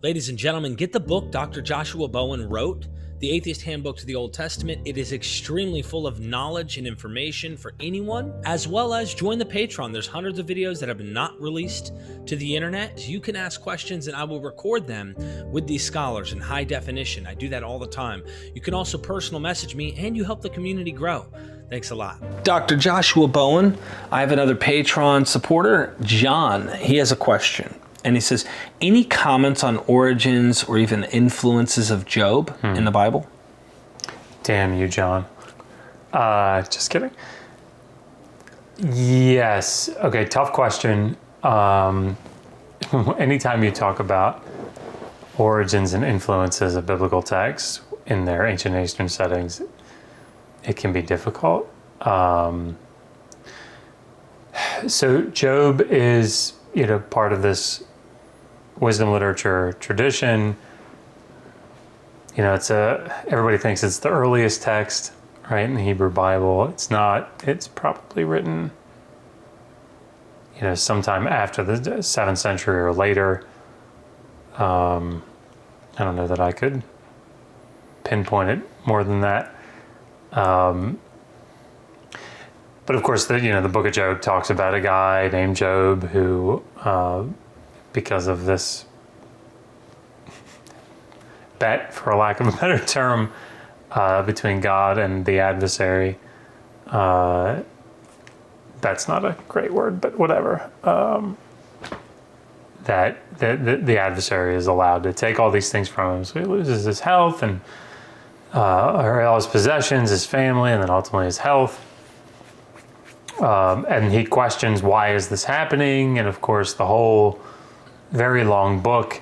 Ladies and gentlemen, get the book Dr. Joshua Bowen wrote, The Atheist Handbook to the Old Testament. It is extremely full of knowledge and information for anyone, as well as join the Patreon. There's hundreds of videos that have been not released to the internet. You can ask questions and I will record them with these scholars in high definition. I do that all the time. You can also personal message me and you help the community grow. Thanks a lot. Dr. Joshua Bowen, I have another Patreon supporter, John. He has a question. And he says, any comments on origins or even influences of Job in the Bible? Damn you, John. Just kidding. Yes. Okay, tough question. Anytime you talk about origins and influences of biblical texts in their ancient Eastern settings, it can be difficult. So Job is, part of this wisdom literature tradition. Everybody thinks it's the earliest text, right, in the Hebrew Bible. It's not. It's probably written, sometime after the 7th century or later. I don't know that I could pinpoint it more than that. But of course, the Book of Job talks about a guy named Job who, because of this bet, for a lack of a better term, between God and the adversary. That's not a great word, but whatever. That the adversary is allowed to take all these things from him. So he loses his health and all his possessions, his family, and then ultimately his health. And he questions, why is this happening? And of course, the whole very long book,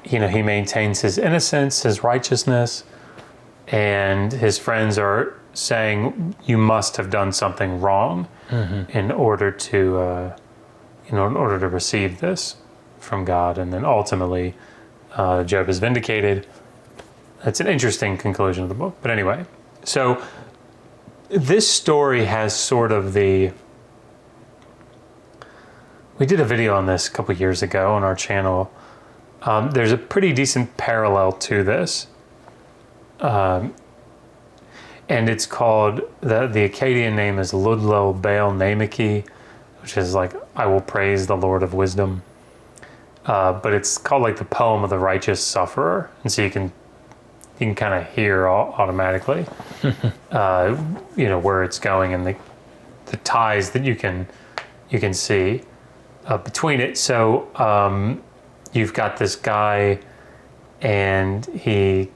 he maintains his innocence, his righteousness, and his friends are saying, you must have done something wrong in order to receive this from God. And then ultimately, Job is vindicated. That's an interesting conclusion of the book. But anyway, so this story has sort of we did a video on this a couple years ago on our channel. There's a pretty decent parallel to this. And it's called, the Akkadian name is Ludlo Baal Namaki, which is like, I will praise the Lord of Wisdom. But it's called like the poem of the righteous sufferer. And so you can kind of hear automatically, where it's going and the ties that you can see between it. So you've got this guy, and he,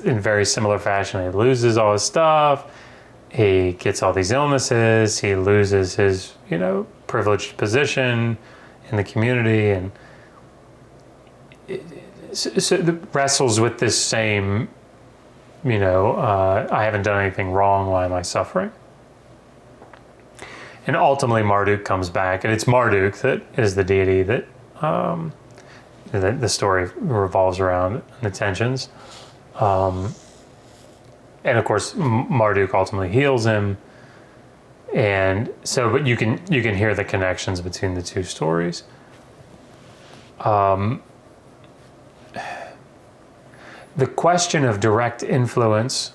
in very similar fashion, he loses all his stuff. He gets all these illnesses. He loses his, privileged position in the community, and so wrestles with this same, I haven't done anything wrong. Why am I suffering? And ultimately Marduk comes back, and it's Marduk that is the deity that the story revolves around, the tensions. And of course, Marduk ultimately heals him. And so, but you can hear the connections between the two stories. The question of direct influence,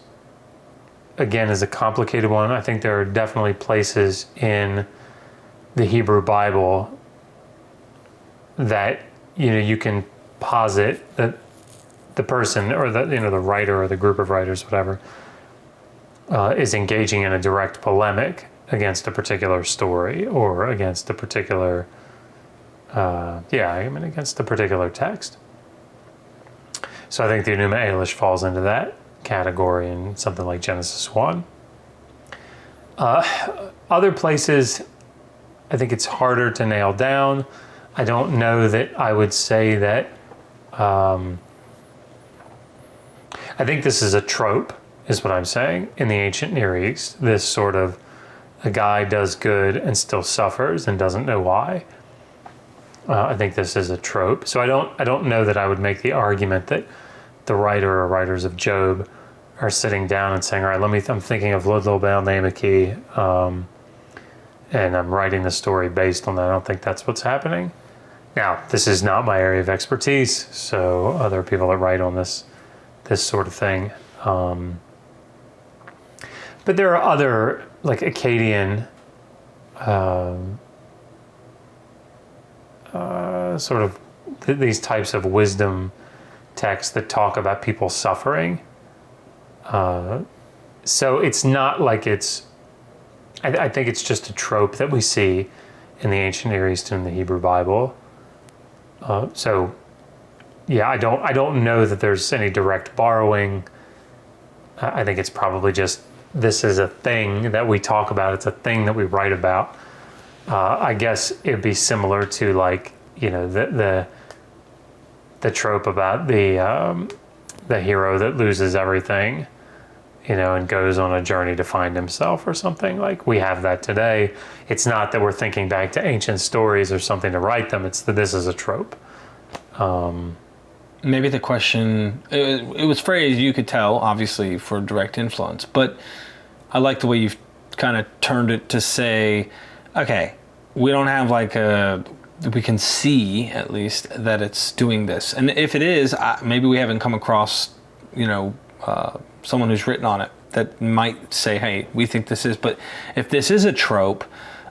again, is a complicated one. I think there are definitely places in the Hebrew Bible that, you can posit that the person or the writer or the group of writers, whatever, is engaging in a direct polemic against a particular story or against a particular, against a particular text. So I think the Enuma Elish falls into that category in something like Genesis 1. Other places, I think it's harder to nail down. I don't know that I would say that. I think this is a trope, is what I'm saying, in the ancient Near East. This sort of, a guy does good and still suffers and doesn't know why. I think this is a trope. So I don't know that I would make the argument that the writer or writers of Job are sitting down and saying, all right, I'm thinking of Ludlo Baal Namaki, and I'm writing the story based on that. I don't think that's what's happening. Now, this is not my area of expertise, so other people that write on this sort of thing. But there are other, like Akkadian sort of these types of wisdom texts that talk about people suffering. So it's not like it's, I think it's just a trope that we see in the ancient Near East and the Hebrew Bible. So yeah, I don't know that there's any direct borrowing. I think it's probably just, this is a thing that we talk about. It's a thing that we write about. I guess it'd be similar to, like, you know, the trope about the hero that loses everything, you know, and goes on a journey to find himself or something. Like, we have that today. It's not that we're thinking back to ancient stories or something to write them. It's that this is a trope. Maybe the question, it was phrased, you could tell, obviously, for direct influence, but I like the way you've kind of turned it to say, okay, we don't have like we can see at least that it's doing this. And if it is, maybe we haven't come across, you know, someone who's written on it that might say, hey, we think this is, but if this is a trope,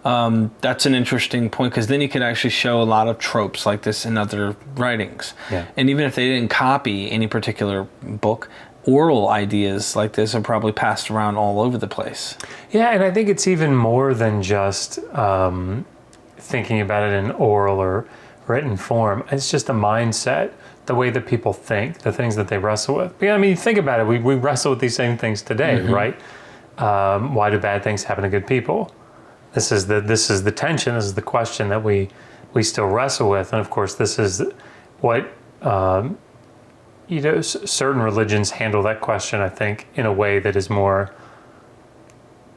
that's an interesting point, because then you could actually show a lot of tropes like this in other writings. Yeah. And even if they didn't copy any particular book, oral ideas like this are probably passed around all over the place. Yeah, and I think it's even more than just thinking about it in oral or written form. It's just a mindset, the way that people think, the things that they wrestle with. Yeah, I mean, think about it. We wrestle with these same things today, right? Why do bad things happen to good people? This is the tension. This is the question that we still wrestle with. And of course, this is what you know, certain religions handle that question, I think, in a way that is more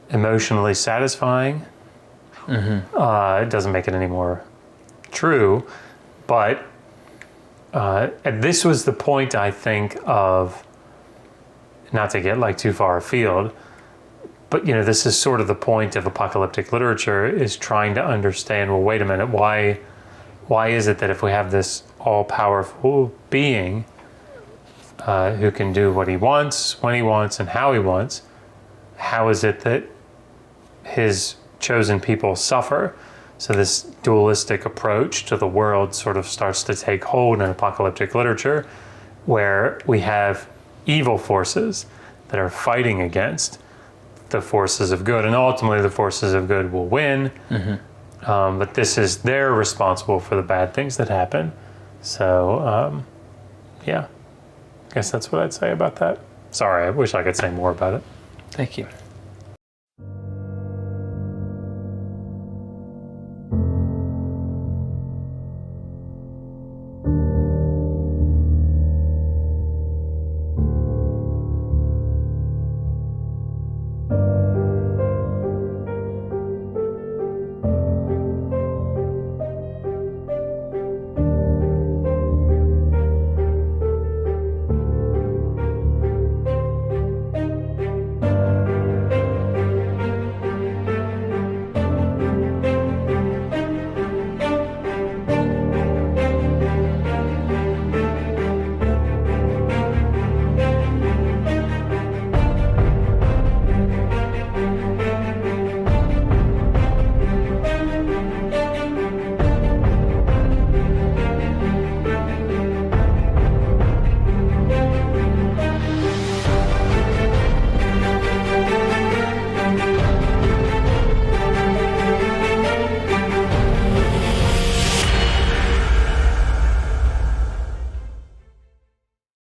emotionally satisfying. It doesn't make it any more true, but and this was the point, I think, of, not to get like too far afield, but, you know, this is sort of the point of apocalyptic literature, is trying to understand, well, wait a minute, why is it that if we have this all-powerful being who can do what he wants, when he wants, and how he wants, how is it that his chosen people suffer? So this dualistic approach to the world sort of starts to take hold in apocalyptic literature, where we have evil forces that are fighting against the forces of good, and ultimately the forces of good will win. But they're responsible for the bad things that happen. So yeah, I guess that's what I'd say about that. Sorry, I wish I could say more about it. Thank you.